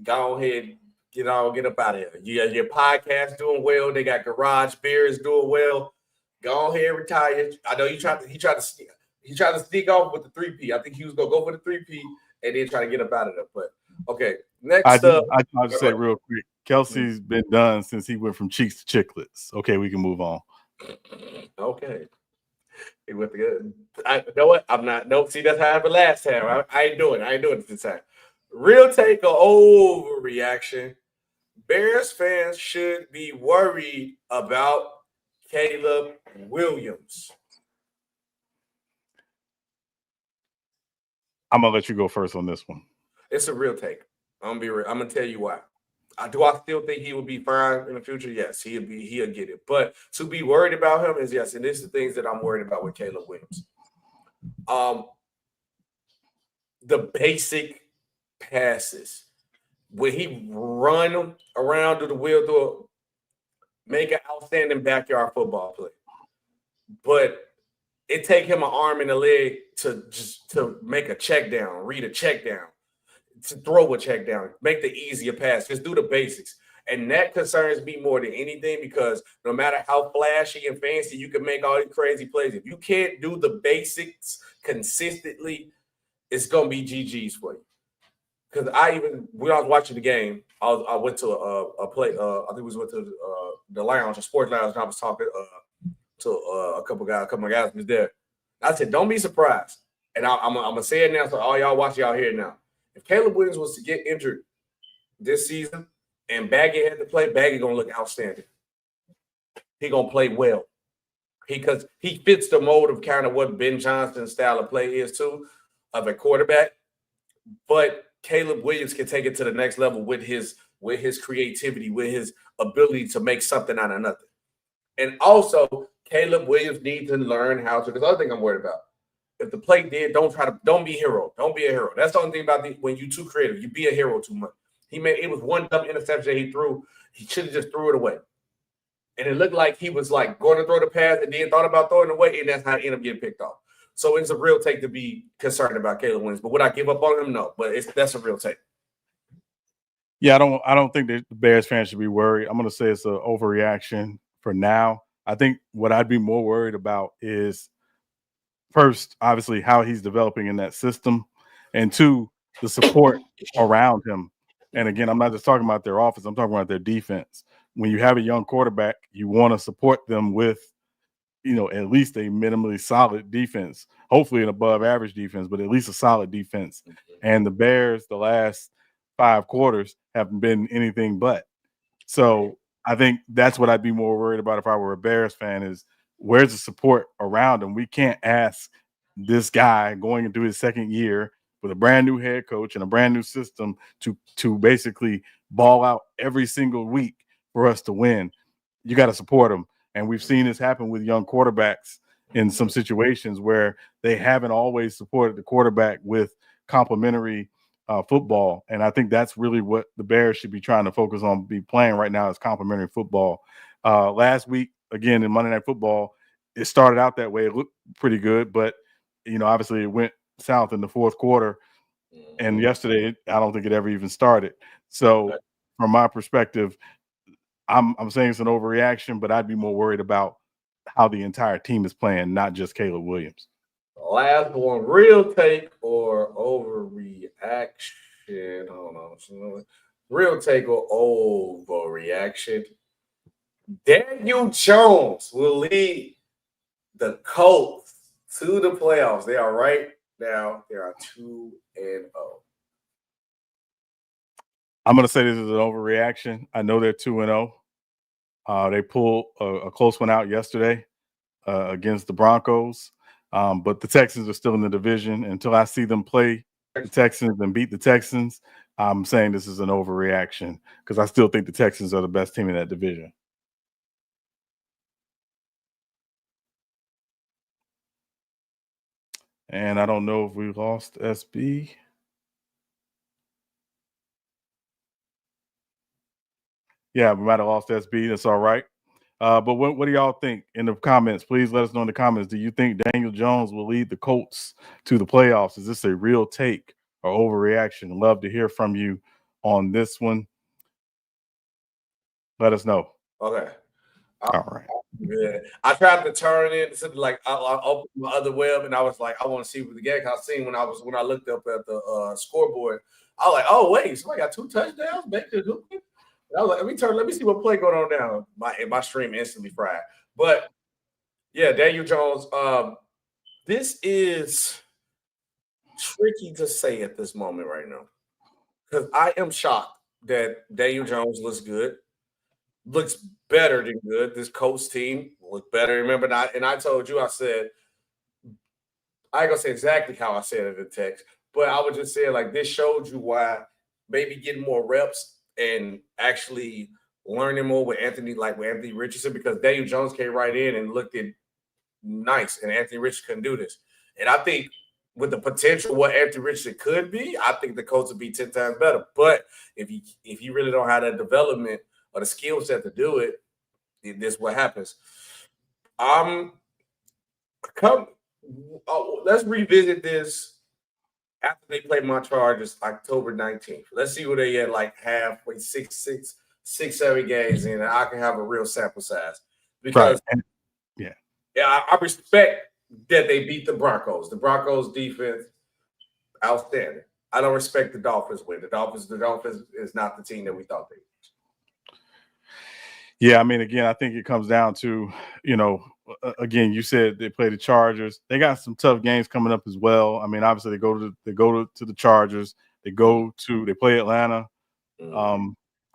Go ahead, get up out of here. Your podcast doing well. They got Garage Beers doing well. Go ahead, retire. I know he tried to sneak off with the 3P. I think he was gonna go for the 3P and then try to get up out of there. But okay, next up. I'll just say real quick. Kelce's been done since he went from cheeks to chiclets. Okay, we can move on. Okay. He went good. You know what? I'm not. Nope. See, that's how I happened last time. I ain't doing it this time. Real take or overreaction. Bears fans should be worried about Caleb Williams. I'm gonna let you go first on this one. It's a real take. I'm gonna tell you why. Do I still think he will be fine in the future? Yes, he'll get it. But to be worried about him is yes, and this is the things that I'm worried about with Caleb Williams. The basic passes. When he run around to the wheel to make an outstanding backyard football play. But it take him an arm and a leg to make a check down, read a check down, to throw a check down, make the easier pass, just do the basics. And that concerns me more than anything because no matter how flashy and fancy you can make all these crazy plays, if you can't do the basics consistently, it's going to be GG's for you. Because when I was watching the game, I went to a play. I think we went to the lounge, a sports lounge, and I was talking to a couple of guys was there. I said, don't be surprised. And I'm going to say it now so all y'all watch, y'all hear it now. If Caleb Williams was to get injured this season and Baggett had to play, Baggett going to look outstanding. He going to play well. Because he fits the mold of kind of what Ben Johnson's style of play is too, of a quarterback. But Caleb Williams can take it to the next level with his creativity, with his ability to make something out of nothing. And also, Caleb Williams needs to learn how to. Because the other thing I'm worried about, if the play did, don't be a hero. Don't be a hero. That's the only thing about when you're too creative. You be a hero too much. It was one dumb interception that he threw. He should have just threw it away. And it looked like he was like going to throw the pass and then thought about throwing it away, and that's how it ended up getting picked off. So it's a real take to be concerned about Caleb Williams. But would I give up on him? No. But that's a real take. Yeah, I don't think that the Bears fans should be worried. I'm going to say it's an overreaction for now. I think what I'd be more worried about is, first, obviously, how he's developing in that system, and two, the support around him. And again, I'm not just talking about their offense. I'm talking about their defense. When you have a young quarterback, you want to support them with at least a minimally solid defense, hopefully an above average defense, but at least a solid defense. And the Bears, the last 5 quarters haven't been anything but. So I think that's what I'd be more worried about if I were a Bears fan is where's the support around him? We can't ask this guy going into his second year with a brand new head coach and a brand new system to basically ball out every single week for us to win. You got to support him. And we've seen this happen with young quarterbacks in some situations where they haven't always supported the quarterback with complimentary football. And I think that's really what the Bears should be trying to focus on, be playing right now is complimentary football. Last week, again, in Monday Night Football, it started out that way. It looked pretty good, but, obviously it went south in the fourth quarter. And yesterday, I don't think it ever even started. So from my perspective, I'm saying it's an overreaction, but I'd be more worried about how the entire team is playing, not just Caleb Williams. Last one, real take or overreaction? Hold on. Real take or overreaction? Daniel Jones will lead the Colts to the playoffs. They are right now. They are 2-0. I'm going to say this is an overreaction. I know they're 2-0. They pulled a close one out yesterday against the Broncos. But the Texans are still in the division. Until I see them play the Texans and beat the Texans, I'm saying this is an overreaction because I still think the Texans are the best team in that division. And I don't know if we lost SB. Yeah, we might have lost SB. That's all right. But what do y'all think in the comments? Please let us know in the comments. Do you think Daniel Jones will lead the Colts to the playoffs? Is this a real take or overreaction? Love to hear from you on this one. Let us know. Okay. All right. Yeah. I tried to turn it to I opened my other web and I was like, I want to see what the game. I seen when I looked up at the scoreboard, I was like, oh wait, somebody got 2 touchdowns. Baker Hoopin. I was like, let me see what play going on now. My stream instantly fried. But yeah, Daniel Jones. This is tricky to say at this moment right now because I am shocked that Daniel Jones looks good. Looks better than good. This Colts team looked better. Remember, I told you, I said, I ain't gonna say exactly how I said it in text, but I was just saying like this showed you why maybe getting more reps and actually learning more with Anthony Richardson, because Daniel Jones came right in and looked at nice, and Anthony Richardson couldn't do this. And I think with the potential what Anthony Richardson could be, I think the Colts would be 10 times better. But if you really don't have that development or the skill set to do it, this is what happens. Let's revisit this after they play my Chargers October 19th. Let's see where they at, like halfway, 7 games in, and I can have a real sample size. Because I respect that they beat the Broncos. The Broncos defense, outstanding. I don't respect the Dolphins win. The Dolphins is not the team that we thought they were. Yeah, I mean, again, I think it comes down to, again, you said they play the Chargers. They got some tough games coming up as well. I mean, obviously they go to the Chargers. They play Atlanta.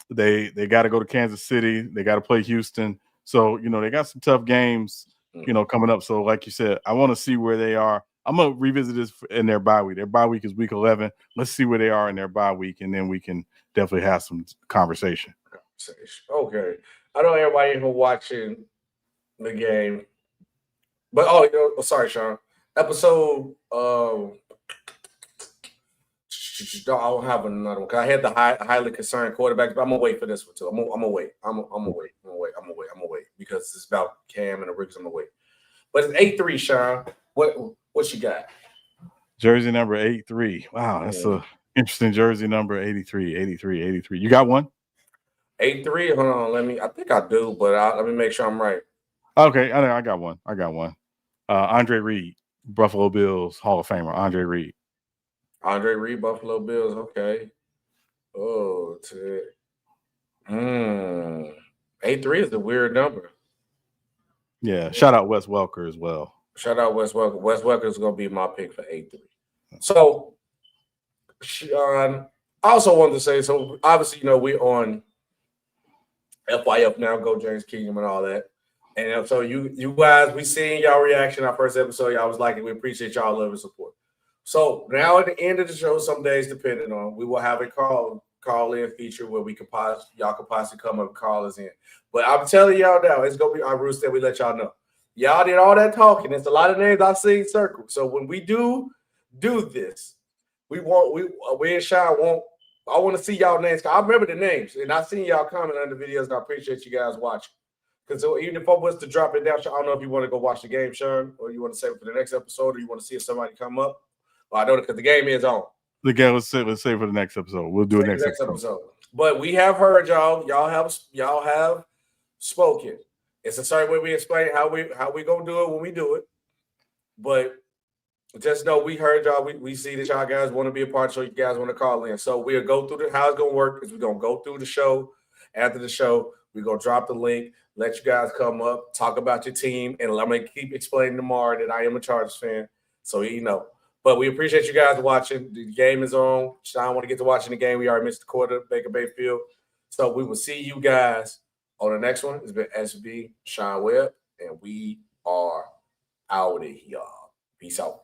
They got to go to Kansas City. They got to play Houston. So, they got some tough games, coming up. So, like you said, I want to see where they are. I'm going to revisit this in their bye week. Their bye week is week 11. Let's see where they are in their bye week, and then we can definitely have some conversation. Okay. I know everybody even watching the game. But, sorry, Sean. Episode, I don't have another one because I had the highly concerned quarterbacks, but I'm going to wait for this one, too. I'm going to wait. I'm going to wait because it's about Cam and the Ricks. I'm going to wait. But it's 8-3, Sean. What you got? Jersey number 83. Wow, that's a interesting jersey number, 83. You got one? 8-3. Hold on, I think I do, but let me make sure I'm right. Okay, I got one. Andre Reed, Buffalo Bills Hall of Famer. Andre Reed, Buffalo Bills. Okay. Oh, 8-3 is a weird number. Yeah, shout out Wes Welker as well. Shout out Wes Welker. Wes Welker is going to be my pick for 8-3. So, Sean, I also wanted to say, so obviously, we're on FYF now, Go James Kingdom and all that. And so you guys, we seen y'all reaction our first episode. Y'all was liking. We appreciate y'all love and support. So now at the end of the show, some days depending on, we will have a call-in feature where y'all could possibly come up and call us in. But I'm telling y'all now, it's gonna be our roots that we let y'all know. Y'all did all that talking. There's a lot of names I've seen circled. So when we do this, we and Sean want. I want to see y'all names. I remember the names, and I seen y'all comment on the videos, and I appreciate you guys watching. Because even if I was to drop it down, I don't know if you want to go watch the game, Sean, or you want to save it for the next episode, or you want to see if somebody come up. Well, I know because the game is on. The game, let's say for the next episode. We'll do it next episode. But we have heard y'all. Y'all have spoken. It's a certain way we explain how we gonna do it when we do it. But just know we heard y'all. We see that y'all guys want to be a part, so you guys want to call in. So we'll go through how it's gonna work. Is we're gonna go through the show. After the show, we're gonna drop the link. Let you guys come up, talk about your team, and I'm gonna keep explaining tomorrow that I am a Chargers fan. So you know. But we appreciate you guys watching. The game is on. Sean want to get to watching the game. We already missed the quarter, Baker Mayfield. So we will see you guys on the next one. It's been SB, Sean Webb, and we are out of here. Peace out.